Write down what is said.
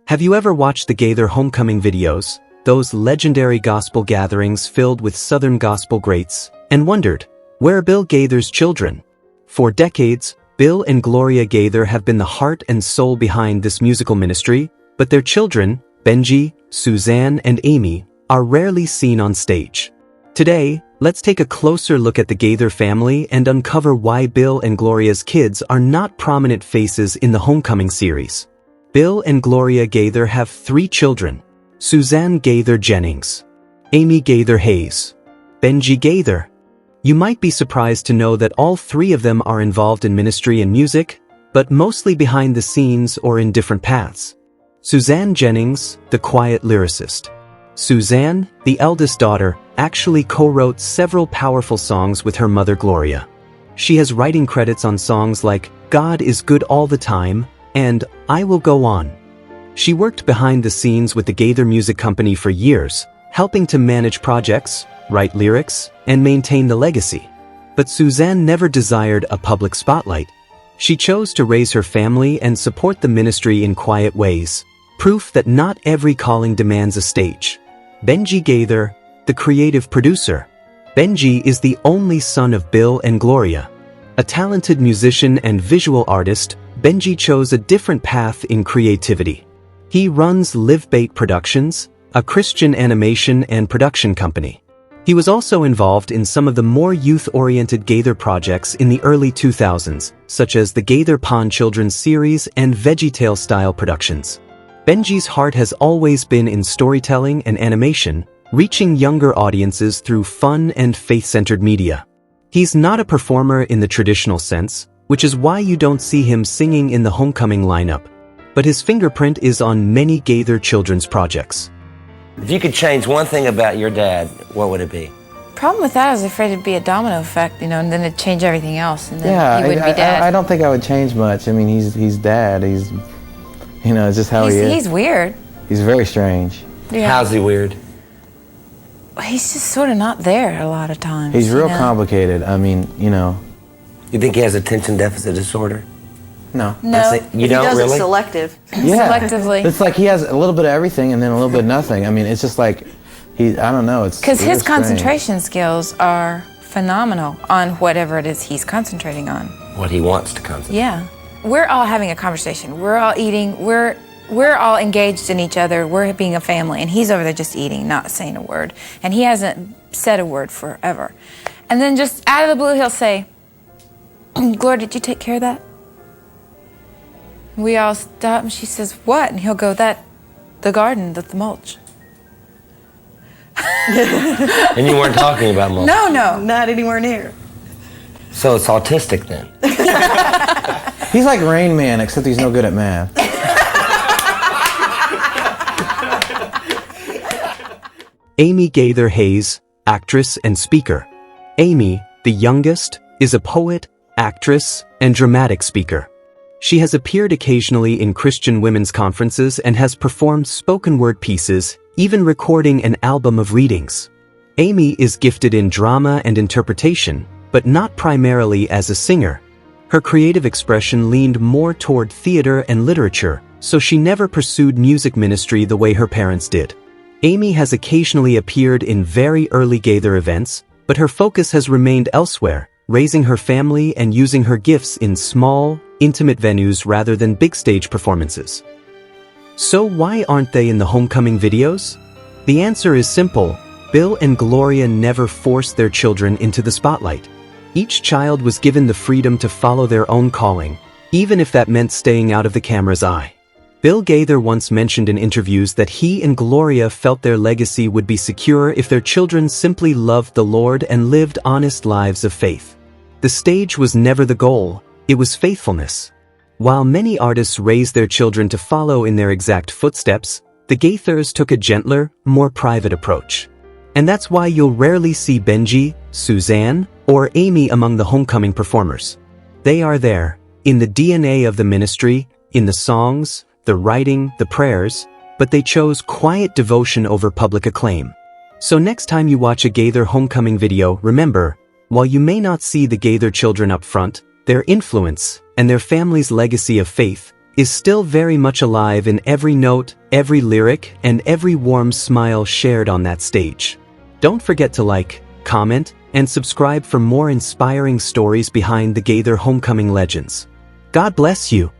Have you ever watched the Gaither Homecoming videos, those legendary gospel gatherings filled with Southern gospel greats, and wondered, where are Bill Gaither's children? For decades, Bill and Gloria Gaither have been the heart and soul behind this musical ministry, but their children, Benji, Suzanne, and Amy, are rarely seen on stage. Today, let's take a closer look at the Gaither family and uncover why Bill and Gloria's kids are not prominent faces in the Homecoming series. Bill and Gloria Gaither have 3 children: Suzanne Gaither Jennings, Amy Gaither Hayes, Benji Gaither. You might be surprised to know that all 3 of them are involved in ministry and music, but mostly behind the scenes or in different paths. Suzanne Jennings, the quiet lyricist. Suzanne, the eldest daughter, actually co-wrote several powerful songs with her mother Gloria. She has writing credits on songs like God is Good All the Time and I Will Go On. She worked behind the scenes with the Gaither Music Company for years, helping to manage projects, write lyrics, and maintain the legacy. But Suzanne never desired a public spotlight. She chose to raise her family and support the ministry in quiet ways, proof that not every calling demands a stage. Benji Gaither, the creative producer. Benji is the only son of Bill and Gloria. A talented musician and visual artist, Benji chose a different path in creativity. He runs Livebait Productions, a Christian animation and production company. He was also involved in some of the more youth-oriented Gaither projects in the early 2000s, such as the Gaither Pond Children's Series and VeggieTale-style productions. Benji's heart has always been in storytelling and animation, reaching younger audiences through fun and faith-centered media. He's not a performer in the traditional sense, which is why you don't see him singing in the Homecoming lineup, but his fingerprint is on many Gaither children's projects. If you could change one thing about your dad, what would it be? Problem with that, I was afraid it'd be a domino effect, and then it'd change everything else, and then he wouldn't be dad. I don't think I would change much. I mean, he's dad. He's, it's just how he is. He's weird. He's very strange. Yeah. How's he weird? He's just sort of not there a lot of times. He's real complicated. I mean, You think he has attention deficit disorder? No. No. You don't does really? it selective. Yeah. Selectively. It's like he has a little bit of everything and then a little bit of nothing. I mean, it's just like, I don't know. It's Because his strange. concentration skills are phenomenal on whatever it is he's concentrating on. What he wants to concentrate. Yeah. We're all having a conversation. We're all eating. We're all engaged in each other. We're being a family, and he's over there just eating, not saying a word. And he hasn't said a word forever. And then just out of the blue, he'll say, Gloria, did you take care of that? We all stop, and she says, what? And he'll go, the garden, the mulch. And you weren't talking about mulch? No. Not anywhere near. So it's autistic then? He's like Rain Man, except he's no good at math. Amy Gaither Hayes, actress and speaker. Amy, the youngest, is a poet, actress, and dramatic speaker. She has appeared occasionally in Christian women's conferences and has performed spoken word pieces, even recording an album of readings. Amy is gifted in drama and interpretation, but not primarily as a singer. Her creative expression leaned more toward theater and literature, so she never pursued music ministry the way her parents did. Amy has occasionally appeared in very early Gaither events, but her focus has remained elsewhere, raising her family and using her gifts in small, intimate venues rather than big stage performances. So why aren't they in the Homecoming videos? The answer is simple. Bill and Gloria never forced their children into the spotlight. Each child was given the freedom to follow their own calling, even if that meant staying out of the camera's eye. Bill Gaither once mentioned in interviews that he and Gloria felt their legacy would be secure if their children simply loved the Lord and lived honest lives of faith. The stage was never the goal, it was faithfulness. While many artists raise their children to follow in their exact footsteps, the Gaithers took a gentler, more private approach. And that's why you'll rarely see Benji, Suzanne, or Amy among the Homecoming performers. They are there, in the DNA of the ministry, in the songs, the writing, the prayers, but they chose quiet devotion over public acclaim. So next time you watch a Gaither Homecoming video, remember, while you may not see the Gaither children up front, their influence and their family's legacy of faith is still very much alive in every note, every lyric, and every warm smile shared on that stage. Don't forget to like, comment, and subscribe for more inspiring stories behind the Gaither Homecoming legends. God bless you.